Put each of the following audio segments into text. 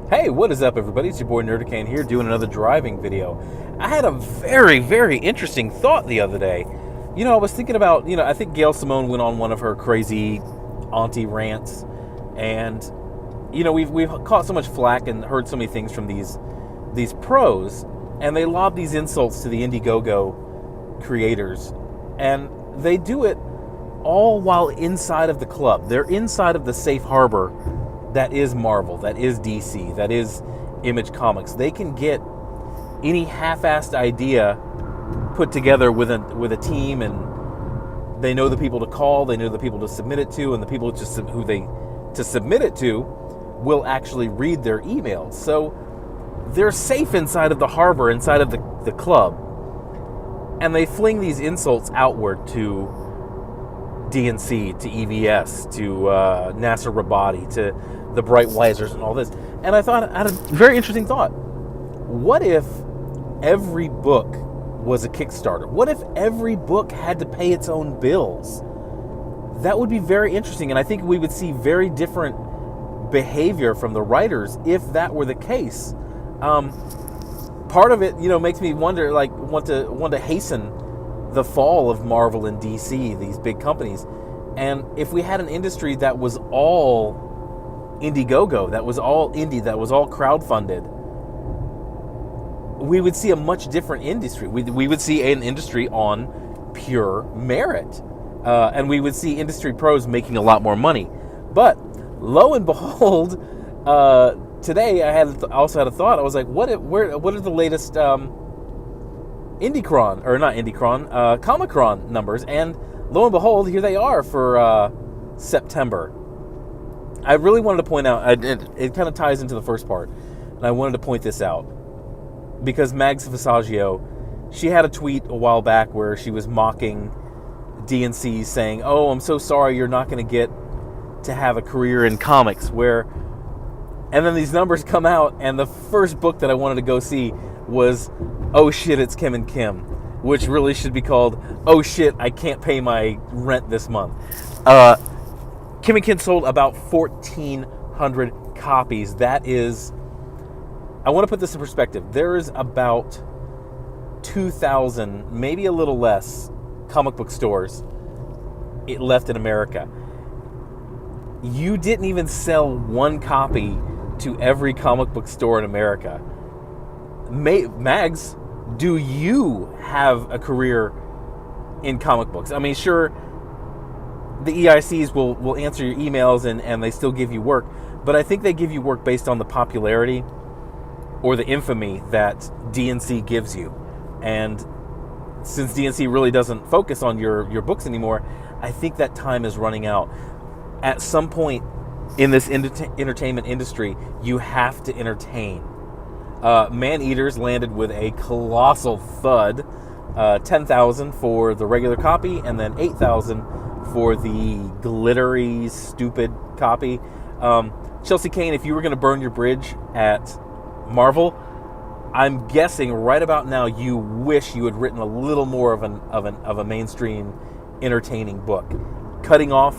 Hey, what is up, everybody? It's your boy Chelsea Cain here doing another driving video. I had a very, very interesting thought the other day. I was thinking about, I think Gail Simone went on one of her crazy auntie rants, and we've caught so much flack and heard so many things from these pros, and they lob these insults to the Indiegogo creators, and they do it all while inside of the club. They're inside of the safe harbor that is Marvel, that is DC, that is Image Comics. They can get any half-assed idea put together with a team, and they know the people to call, they know the people to submit it to, and the people to submit it to will actually read their emails. So they're safe inside of the harbor, inside of the club, and they fling these insults outward to DNC, to EVS, to NASA Rabati, to the Brightwisers and all this. And I had a very interesting thought. What if every book was a Kickstarter? What if every book had to pay its own bills? That would be very interesting, and I think we would see very different behavior from the writers if that were the case. Part of it, makes me wonder, want to hasten the fall of Marvel and DC, these big companies. And if we had an industry that was all Indiegogo, that was all indie, that was all crowdfunded, we would see a much different industry. We would see an industry on pure merit. And we would see industry pros making a lot more money. But lo and behold, today I also had a thought. I was like, what are the latest Comic-Con numbers? And lo and behold, here they are for September. I really wanted to point out, it kind of ties into the first part, and I wanted to point this out because Mags Visaggio, she had a tweet a while back where she was mocking DNC, saying, "Oh, I'm so sorry, you're not going to get to have a career in comics." And then these numbers come out, and the first book that I wanted to go see was "Oh Shit, It's Kim and Kim," which really should be called "Oh Shit, I Can't Pay My Rent This Month." Kim and Kim sold about 1,400 copies. That is, I want to put this in perspective. There is about 2,000, maybe a little less, comic book stores left in America. You didn't even sell one copy to every comic book store in America. Mags, do you have a career in comic books? I mean, sure, the EICs will answer your emails and they still give you work, but I think they give you work based on the popularity or the infamy that DNC gives you. And since DNC really doesn't focus on your books anymore, I think that time is running out. At some point in this entertainment industry, you have to entertain. Man-Eaters landed with a colossal thud, 10,000 for the regular copy, and then 8,000 for the glittery, stupid copy. Chelsea Cain, if you were going to burn your bridge at Marvel, I'm guessing right about now you wish you had written a little more of a mainstream, entertaining book. Cutting off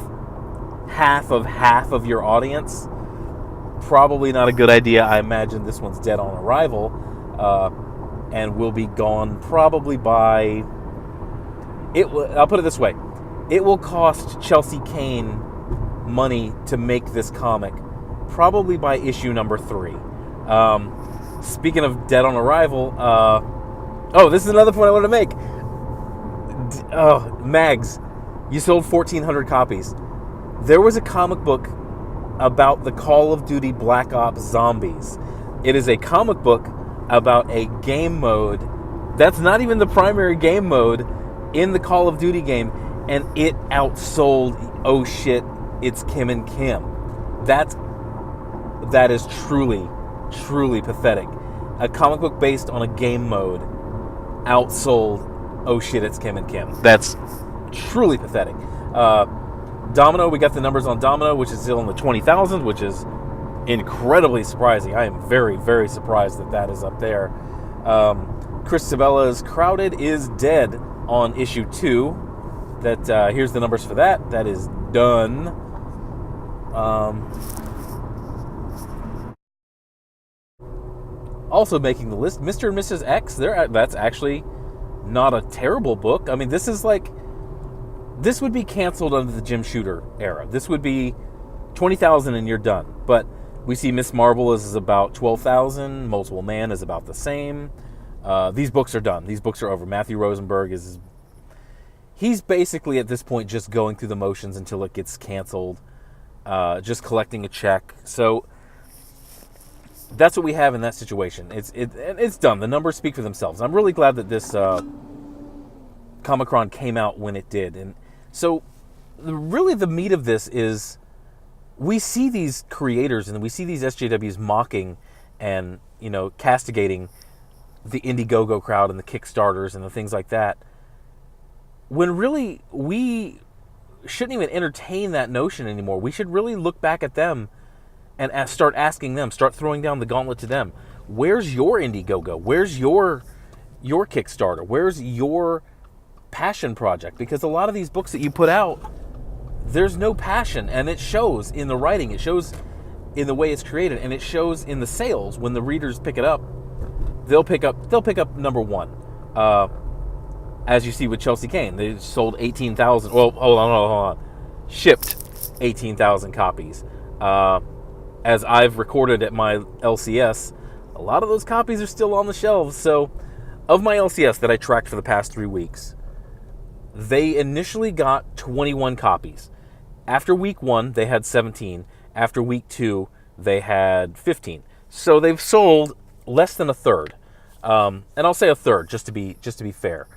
half of your audience, probably not a good idea. I imagine this one's dead on arrival, and will be gone probably by. I'll put it this way: it will cost Chelsea Cain money to make this comic, probably by issue number 3. Speaking of dead on arrival, this is another point I wanted to make. Mags, you sold 1,400 copies. There was a comic book about the Call of Duty Black Ops Zombies. It is a comic book about a game mode that's not even the primary game mode in the Call of Duty game, and it outsold Oh Shit, It's Kim and Kim. That is truly, truly pathetic. A comic book based on a game mode outsold Oh Shit, It's Kim and Kim. That's truly pathetic. Domino, we got the numbers on Domino, which is still in the 20,000, which is incredibly surprising. I am very, very surprised that is up there. Chris Sabella's Crowded is Dead on issue 2. Here's the numbers for that. That is done. Also making the list, Mr. and Mrs. X. That's actually not a terrible book. I mean, this would be canceled under the Jim Shooter era. This would be 20,000 and you're done. But we see Miss Marvel is about 12,000. Multiple Man is about the same. These books are done. These books are over. Matthew Rosenberg he's basically at this point just going through the motions until it gets canceled, just collecting a check. So that's what we have in that situation. It's done. The numbers speak for themselves. I'm really glad that this Comic-Con came out when it did. And so really the meat of this is we see these creators and we see these SJWs mocking and, castigating the Indiegogo crowd and the Kickstarters and the things like that, when really we shouldn't even entertain that notion anymore. We should really look back at them and start asking them, start throwing down the gauntlet to them. Where's your Indiegogo? Where's your Kickstarter? Where's your passion project? Because a lot of these books that you put out, there's no passion, and it shows in the writing, it shows in the way it's created, and it shows in the sales. When the readers pick it up, they'll pick up number one. As you see with Chelsea Cain, they sold 18,000. Well, hold on. Shipped 18,000 copies. As I've recorded at my LCS, a lot of those copies are still on the shelves. So, of my LCS that I tracked for the past 3 weeks, they initially got 21 copies. After week 1, they had 17. After week 2, they had 15. So they've sold less than a third. And I'll say a third just to be fair.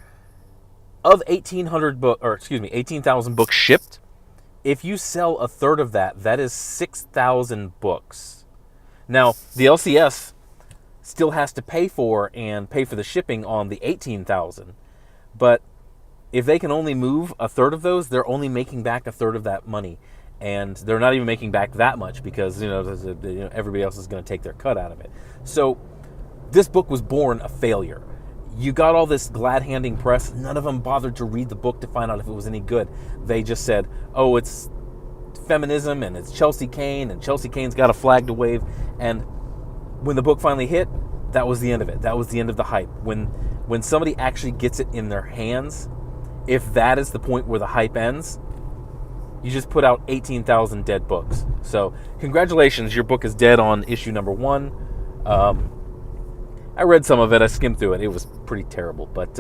Of 18,000 books shipped, if you sell a third of that, that is 6,000 books. Now, the LCS still has to pay for the shipping on the 18,000. But if they can only move a third of those, they're only making back a third of that money. And they're not even making back that much because, everybody else is going to take their cut out of it. So this book was born a failure. You got all this glad-handing press. None of them bothered to read the book to find out if it was any good. They just said, oh, it's feminism and it's Chelsea Cain and Chelsea Cain's got a flag to wave. And when the book finally hit, that was the end of it. That was the end of the hype. When somebody actually gets it in their hands, if that is the point where the hype ends, you just put out 18,000 dead books. So congratulations, your book is dead on issue number 1. I read some of it. I skimmed through it. It was pretty terrible. But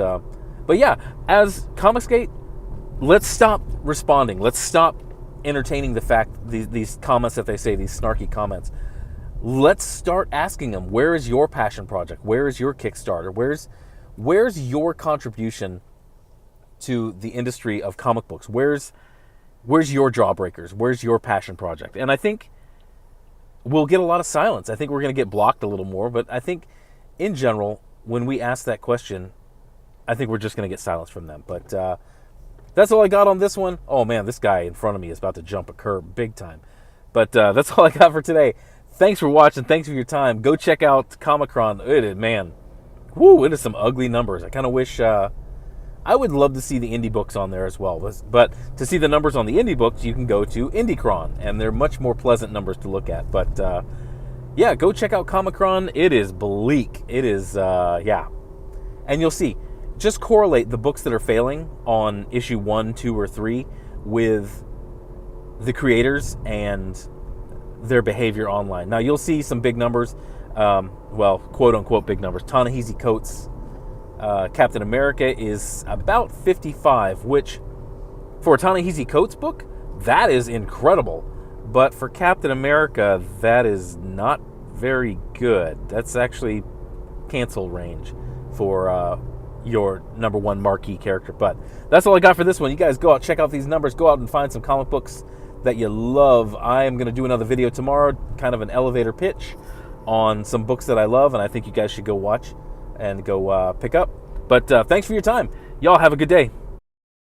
yeah, as Comicsgate, let's stop responding. Let's stop entertaining the fact, these comments that they say, these snarky comments. Let's start asking them, where is your passion project? Where is your Kickstarter? Where's your contribution to the industry of comic books? Where's your Jawbreakers? Where's your passion project? And I think we'll get a lot of silence. I think we're going to get blocked a little more, but I think in general, when we ask that question, I think we're just going to get silence from them. But that's all I got on this one. Oh man, this guy in front of me is about to jump a curb big time. But that's all I got for today. Thanks for watching. Thanks for your time. Go check out Comic-Con. It is some ugly numbers. I kind of wish... I would love to see the indie books on there as well. But to see the numbers on the indie books, you can go to Indiecron, and they're much more pleasant numbers to look at. But yeah, go check out Comic-Con. It is bleak. It is, yeah. And you'll see, just correlate the books that are failing on issue 1, 2, or 3 with the creators and their behavior online. Now, you'll see some big numbers, quote-unquote big numbers. Ta-Nehisi Coates' Captain America is about 55, which for a Ta-Nehisi Coates book, that is incredible. But for Captain America, that is not very good. That's actually cancel range for your number 1 marquee character. But that's all I got for this one. You guys go out, check out these numbers, go out and find some comic books that you love. I am going to do another video tomorrow, kind of an elevator pitch on some books that I love, and I think you guys should go watch and go pick up. But thanks for your time. Y'all have a good day.